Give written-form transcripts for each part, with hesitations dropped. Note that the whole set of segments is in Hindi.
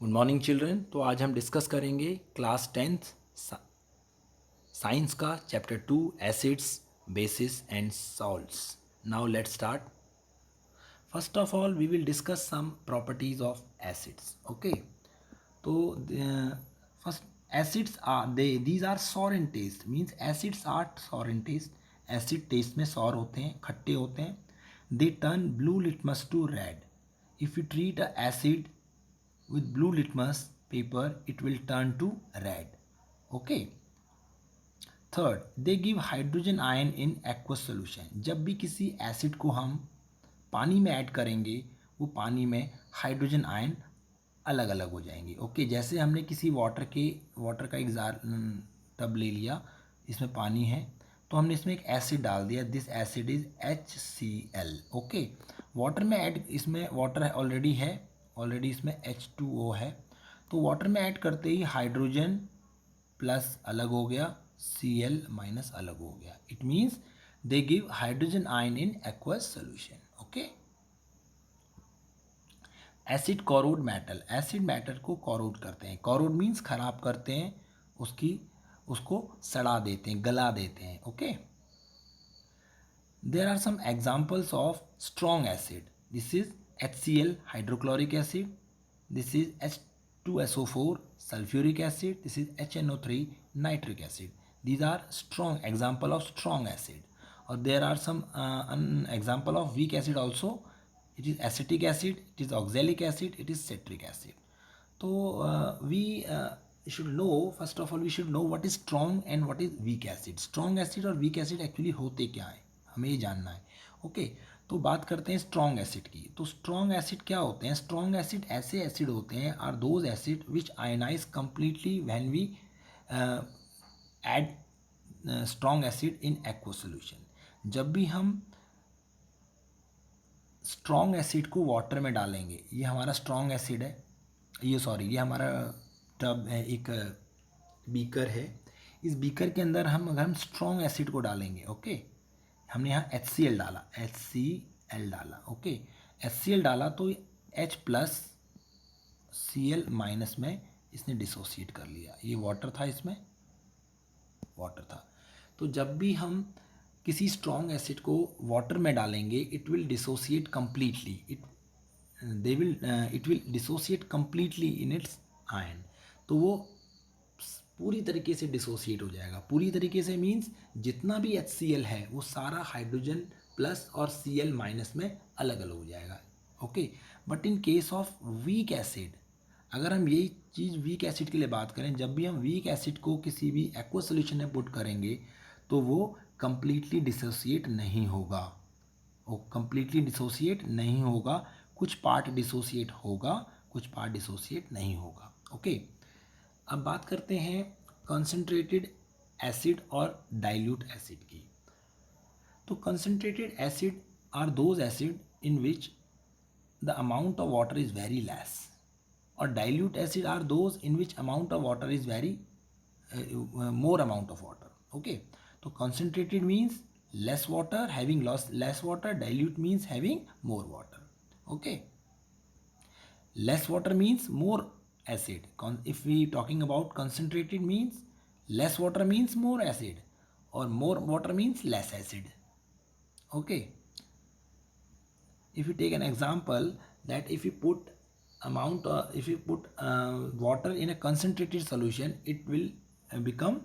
Good morning children. तो आज हम डिस्कस करेंगे क्लास 10th साइंस का chapter 2 acids bases and salts. Now let's start. First of all we will discuss some properties of acids. Okay, तो first acids are these are sour in taste, means acids are sour in taste. Acid taste में सॉर होते हैं, खट्टे होते हैं। They turn blue litmus to red. If you treat a acid with blue litmus paper, it will turn to red. Okay, third, they give hydrogen ion in aqueous solution. जब भी किसी एसिड को हम पानी में ऐड करेंगे वो पानी में हाइड्रोजन आयन अलग अलग हो जाएंगे। ओके, जैसे हमने किसी वाटर का एक टब ले लिया, इसमें पानी है तो हमने इसमें एक एसिड डाल दिया, this acid is HCl। Okay, water में ऐड, इसमें वाटर ऑलरेडी इसमें H2O है, तो वाटर में ऐड करते ही हाइड्रोजन प्लस अलग हो गया, Cl माइनस अलग हो गया। It means they give hydrogen ion in aqueous solution. Okay, acid corrode metal, acid metal को कोरोड करते हैं। कोरोड मीन्स खराब करते हैं, उसको सड़ा देते हैं, गला देते हैं। Okay, there are some examples of strong acid. This is HCl hydrochloric acid, this is H2SO4 sulfuric acid, this is HNO3 nitric acid. These are strong example of strong acid. Or there are some an example of weak acid also. It is acetic acid, it is oxalic acid, it is citric acid. So we should know, first of all we should know what is strong and what is weak acid. Strong acid और weak acid actually होते क्या है, हमें ये जानना है। ओके, तो बात करते हैं स्ट्रॉन्ग एसिड की। तो स्ट्रॉन्ग एसिड क्या होते हैं? स्ट्रॉन्ग एसिड ऐसे एसिड होते हैं, are those acid which ionise completely when we add strong acid in aqueous solution. जब भी हम स्ट्रॉन्ग एसिड को वाटर में डालेंगे, ये हमारा स्ट्रॉन्ग एसिड है, ये हमारा टब है, एक बीकर है। इस बीकर के अंदर अगर हम स्ट्रॉन्ग एसिड को डालेंगे, ओके, हमने यहाँ HCl डाला। ओके, HCl डाला तो H प्लस Cl माइनस में इसने डिसोसिएट कर लिया। ये वाटर था, इसमें वाटर था। तो जब भी हम किसी स्ट्रॉन्ग एसिड को वाटर में डालेंगे, it will dissociate completely, it will dissociate completely in its ion. तो वो पूरी तरीके से डिसोसिएट हो जाएगा। पूरी तरीके से मीन्स जितना भी HCl है वो सारा हाइड्रोजन प्लस और Cl माइनस में अलग अलग हो जाएगा। Okay, but in case of weak acid, अगर हम यही चीज़ वीक एसिड के लिए बात करें, जब भी हम वीक एसिड को किसी भी एक्वस सोल्यूशन में पुट करेंगे तो वो कंप्लीटली डिसोसिएट नहीं होगा। कुछ पार्ट डिसोसिएट होगा, कुछ पार्ट डिसोसिएट नहीं होगा। ओके, अब बात करते हैं कंसंट्रेटेड एसिड और डाइल्यूट एसिड की। तो concentrated acid are those acid in which the amount of water is very less, और dilute acid are those in which amount of water is very more amount of water. Okay, तो concentrated means less water, having less water, dilute means having more water. Okay, less water means more acid. If we talking about concentrated means less water means more acid, or more water means less acid. Okay, if you take an example that if you put water in a concentrated solution, it will become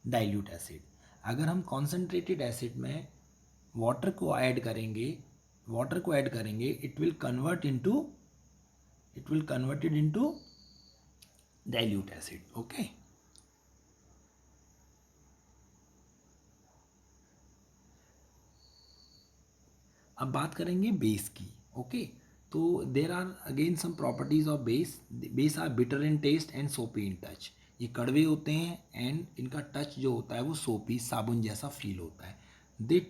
dilute acid. अगर हम concentrated acid में water को ऐड करेंगे, it will convert it into dilute acid. Okay, अब बात करेंगे बेस की। ओके, तो there are again some properties of base are bitter in taste and soapy in touch. ये कड़वे होते हैं एंड इनका टच जो होता है वो सोपी, साबुन जैसा फील होता है। They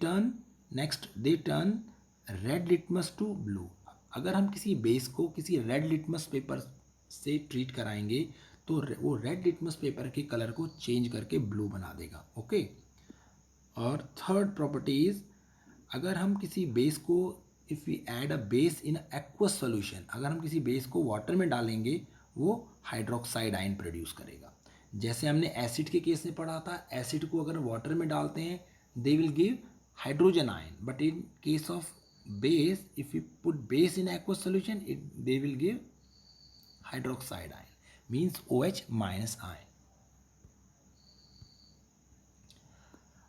turn red litmus to blue. अगर हम किसी बेस को किसी रेड लिटमस पेपर से ट्रीट कराएंगे तो वो रेड लिटमस पेपर के कलर को चेंज करके ब्लू बना देगा। ओके, और थर्ड प्रॉपर्टी इज, अगर हम किसी बेस को, if we add a base in aqueous solution, अगर हम किसी बेस को वाटर में डालेंगे वो हाइड्रोक्साइड आयन प्रोड्यूस करेगा। जैसे हमने एसिड के केस में पढ़ा था, एसिड को अगर वाटर में डालते हैं they will give hydrogen ion, but in case of base, if you put base in aqueous solution, they will give hydroxide ion, means OH minus ion.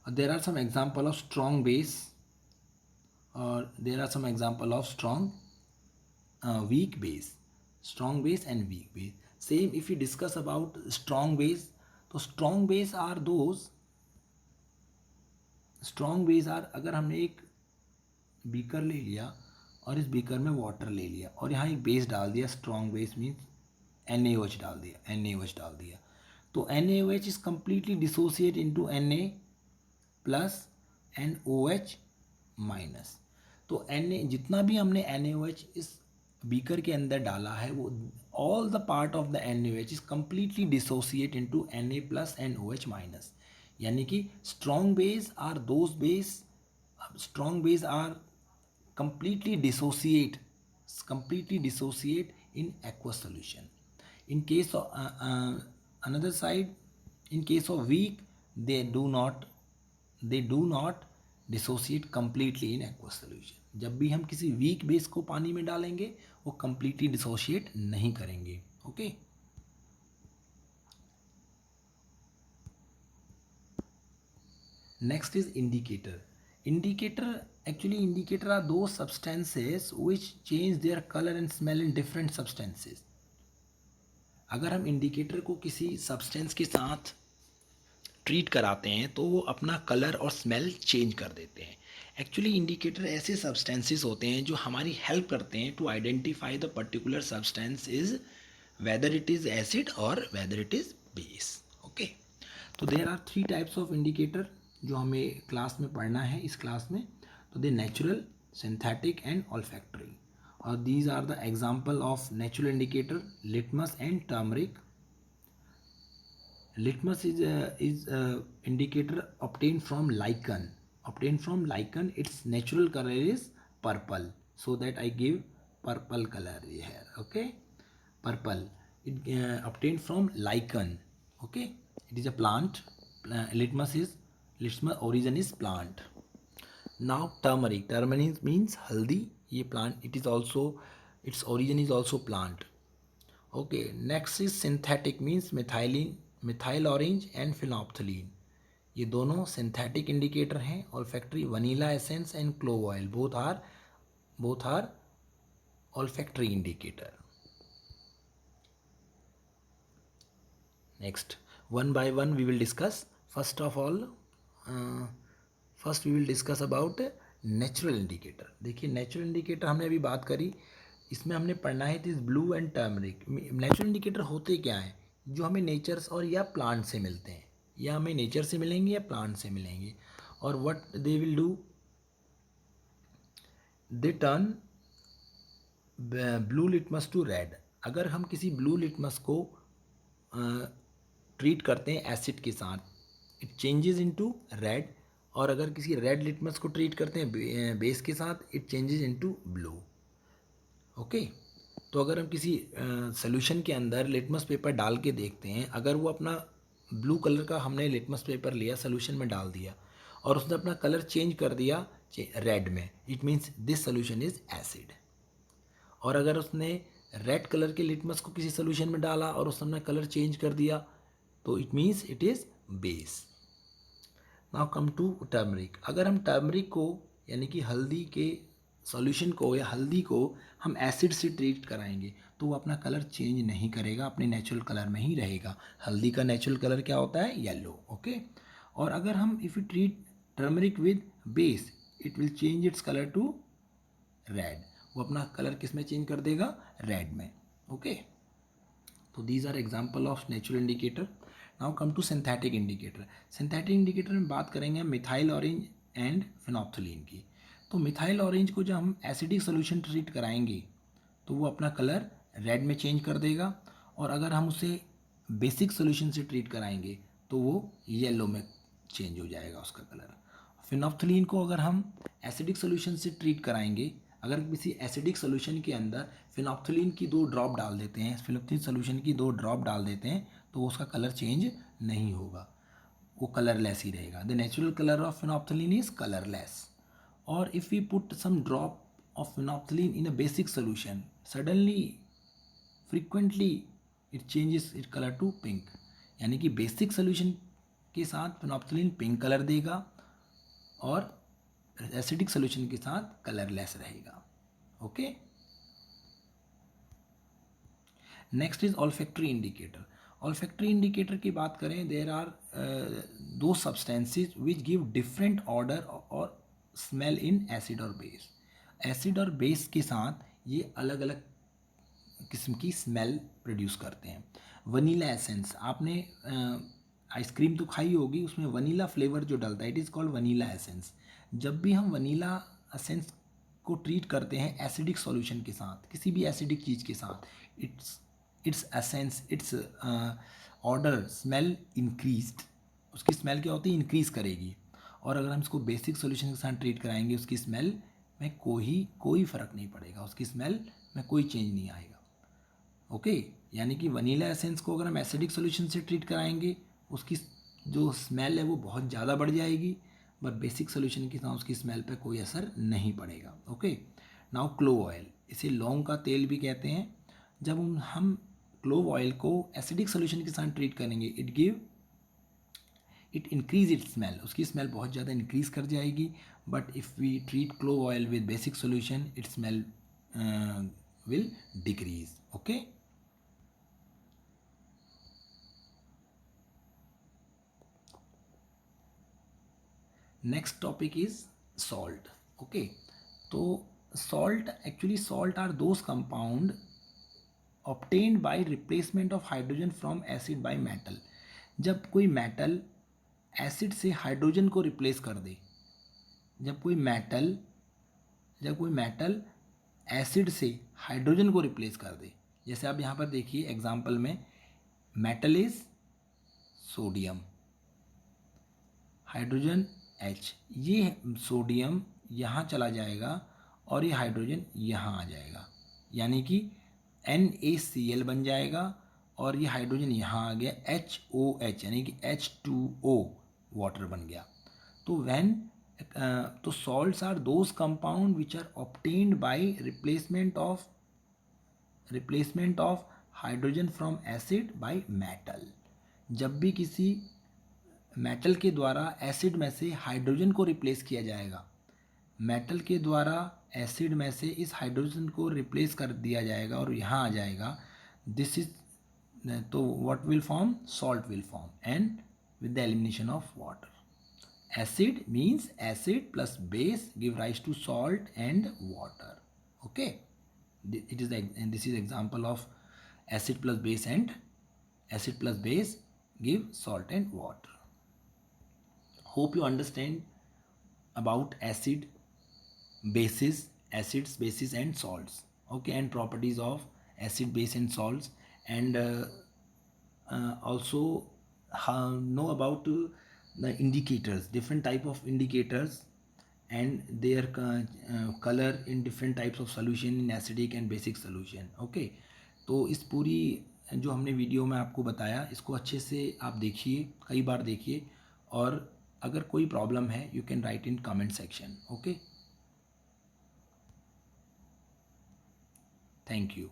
There are some example of strong base, or there are some example of strong weak base. Strong base and weak base. Same if you discuss about strong base, तो strong base are those, strong base are, अगर हमने एक बीकर ले लिया और इस बीकर में वाटर ले लिया और यहाँ एक बेस डाल दिया, स्ट्रॉन्ग बेस मीन्स NaOH डाल दिया, NaOH डाल दिया, तो NaOH is completely dissociate into Na plus and OH minus. तो Na जितना भी हमने NaOH इस बीकर के अंदर डाला है वो all the part of the NaOH is completely dissociate into Na plus and OH minus. यानी कि strong base are those base, strong base are completely dissociate in aqueous solution. In case of another side, in case of weak, they do not dissociate completely in aqueous solution. जब भी हम किसी weak base को पानी में डालेंगे वो completely dissociate नहीं करेंगे। Okay next is indicator. Indicator are those substances which change their color and smell in different substances. अगर हम इंडिकेटर को किसी सब्सटेंस के साथ ट्रीट कराते हैं तो वो अपना कलर और स्मेल चेंज कर देते हैं। एक्चुअली इंडिकेटर ऐसे सब्सटेंसेस होते हैं जो हमारी हेल्प करते हैं to identify the particular substance is whether it is acid और whether it is base. Okay, तो there are 3 types of indicator जो हमें क्लास में पढ़ना है इस क्लास में। तो they natural, synthetic and olfactory, और these are the example of natural indicator litmus and turmeric. Litmus is indicator obtained from lichen. Its natural color is purple, so that I give purple color here. Okay, purple. It obtained from lichen. Okay, it is a plant. Litmus origin is plant. Now turmeric. Turmeric means haldi. ये plant. It is also, its origin is also plant. Okay, next is synthetic, means methyl orange and phenolphthalein. ये दोनों सिंथेटिक इंडिकेटर हैं। Olfactory, vanilla essence and clove oil, both are olfactory indicator. Next, one by one we will discuss. First we will discuss about natural indicator. देखिए नेचुरल इंडिकेटर हमने अभी बात करी, इसमें हमने पढ़ना है this blue and turmeric. Natural indicator होते क्या हैं? जो हमें नेचर और या प्लांट से मिलते हैं, या हमें नेचर से मिलेंगे या प्लांट से मिलेंगे। और what they will do, they turn blue litmus to red. अगर हम किसी ब्लू लिटमस को ट्रीट करते हैं एसिड के साथ, इट चेंजेस इनटू रेड। और अगर किसी रेड लिटमस को ट्रीट करते हैं बेस के साथ, it changes into blue. Okay, तो अगर हम किसी सोल्यूशन के अंदर लिटमस पेपर डाल के देखते हैं, अगर वो अपना ब्लू कलर का हमने लिटमस पेपर लिया, सोल्यूशन में डाल दिया और उसने अपना कलर चेंज कर दिया रेड में, it means this solution is acid. और अगर उसने रेड कलर के लिटमस को किसी सोल्यूशन में डाला और उसने अपना कलर चेंज कर दिया, तो it means it is base. Now come to turmeric. अगर हम टर्मरिक को यानी कि हल्दी के सॉल्यूशन को या हल्दी को हम एसिड से ट्रीट कराएंगे तो वो अपना कलर चेंज नहीं करेगा, अपने नेचुरल कलर में ही रहेगा। हल्दी का नेचुरल कलर क्या होता है? येलो। ओके, और अगर हम if you treat turmeric with base, it will change its colour to red. वो अपना कलर किस में चेंज कर देगा? रेड में। ओके, तो these are example of natural indicator. Now come to synthetic indicator. Synthetic indicator में बात करेंगे हम मिथाइल ऑरेंज एंड फिनोप्थलीन की। तो मिथाइल ऑरेंज को जब हम एसिडिक सोल्यूशन ट्रीट कराएंगे तो वो अपना कलर रेड में चेंज कर देगा, और अगर हम उसे बेसिक सोल्यूशन से ट्रीट कराएंगे तो वो येलो में चेंज हो जाएगा उसका कलर। फिनोप्थलीन को अगर हम एसिडिक सोल्यूशन से ट्रीट कराएंगे, अगर किसी एसिडिक सोल्यूशन के अंदर फिनोप्थिलीन की 2 ड्रॉप डाल देते हैं, फिनोप्थिलीन सोल्यूशन की 2 ड्रॉप डाल देते हैं, तो उसका कलर चेंज नहीं होगा, वो कलरलेस ही रहेगा. The natural colour of phenolphthalein is colourless. और if we put some drop of phenolphthalein in a basic solution, suddenly frequently it changes it colour to pink. यानी कि बेसिक सोल्यूशन के साथ फिनोप्थिलीन पिंक कलर देगा और एसिडिक सोल्यूशन के साथ कलरलेस रहेगा. Okay. Next is olfactory indicator. Olfactory indicator की बात करें, देयर आर दो substances which give different order और स्मेल इन एसिड और बेस. एसिड और बेस के साथ ये अलग अलग किस्म की स्मेल प्रोड्यूस करते हैं. वनीला एसेंस, आपने आइसक्रीम तो खाई होगी, उसमें वनीला फ्लेवर जो डलता है, it is called vanilla essence. जब भी हम वनीला एसेंस को ट्रीट करते हैं एसिडिक सॉल्यूशन के साथ, किसी भी एसिडिक चीज़ के साथ, its essence, it's order smell increased. उसकी स्मेल क्या होती है, इंक्रीज़ करेगी. और अगर हम इसको बेसिक सॉल्यूशन के साथ ट्रीट कराएंगे, उसकी स्मेल में कोई फ़र्क नहीं पड़ेगा, उसकी स्मेल में कोई चेंज नहीं आएगा. ओके. यानी कि वनीला एसेंस को अगर हम एसिडिक सॉल्यूशन से ट्रीट कराएंगे, उसकी जो स्मेल है वो बहुत ज़्यादा बढ़ जाएगी, बट बेसिक सॉल्यूशन के साथ उसकी स्मेल पे कोई असर नहीं पड़ेगा. ओके. नाउ क्लोव ऑयल, इसे लौंग का तेल भी कहते हैं. जब हम क्लोव ऑयल को एसिडिक सॉल्यूशन के साथ ट्रीट करेंगे, इट इंक्रीज इट स्मेल, उसकी स्मेल बहुत ज़्यादा इंक्रीज कर जाएगी. But if we treat clove oil with basic solution, it smell will decrease. Okay. Next topic is salt. Okay. तो salt, actually salt are those compound obtained by replacement of hydrogen from acid by metal. जब कोई मेटल एसिड से हाइड्रोजन को रिप्लेस कर दे, जब कोई मेटल एसिड से हाइड्रोजन को रिप्लेस कर दे, जैसे आप यहाँ पर देखिए एग्जांपल में, metal is sodium, hydrogen H, ये सोडियम यहाँ चला जाएगा और ये हाइड्रोजन यहाँ आ जाएगा, यानी कि NaCl बन जाएगा और ये हाइड्रोजन यहाँ आ गया HOH, यानी कि H2O वाटर बन गया. तो salts are those compound which are obtained by replacement of hydrogen from acid by metal. जब भी किसी मेटल के द्वारा एसिड में से हाइड्रोजन को रिप्लेस किया जाएगा, मेटल के द्वारा एसिड में से इस हाइड्रोजन को रिप्लेस कर दिया जाएगा और यहाँ आ जाएगा, दिस इज, तो what will form, salt will form, and with the elimination of water. Acid means acid plus base give rise to salt and water. Okay. It is this is example of acid plus base and acid plus base give salt and water. Hope you understand about acids, bases and salts. Okay, and properties of acid, base and salts, and also know about the indicators, different type of indicators, and their color in different types of solution in acidic and basic solution. Okay. तो इस पूरी जो हमने वीडियो में आपको बताया, इसको अच्छे से आप देखिए, कई बार देखिए, और अगर कोई प्रॉब्लम है you can write in comment section. Okay. Thank you.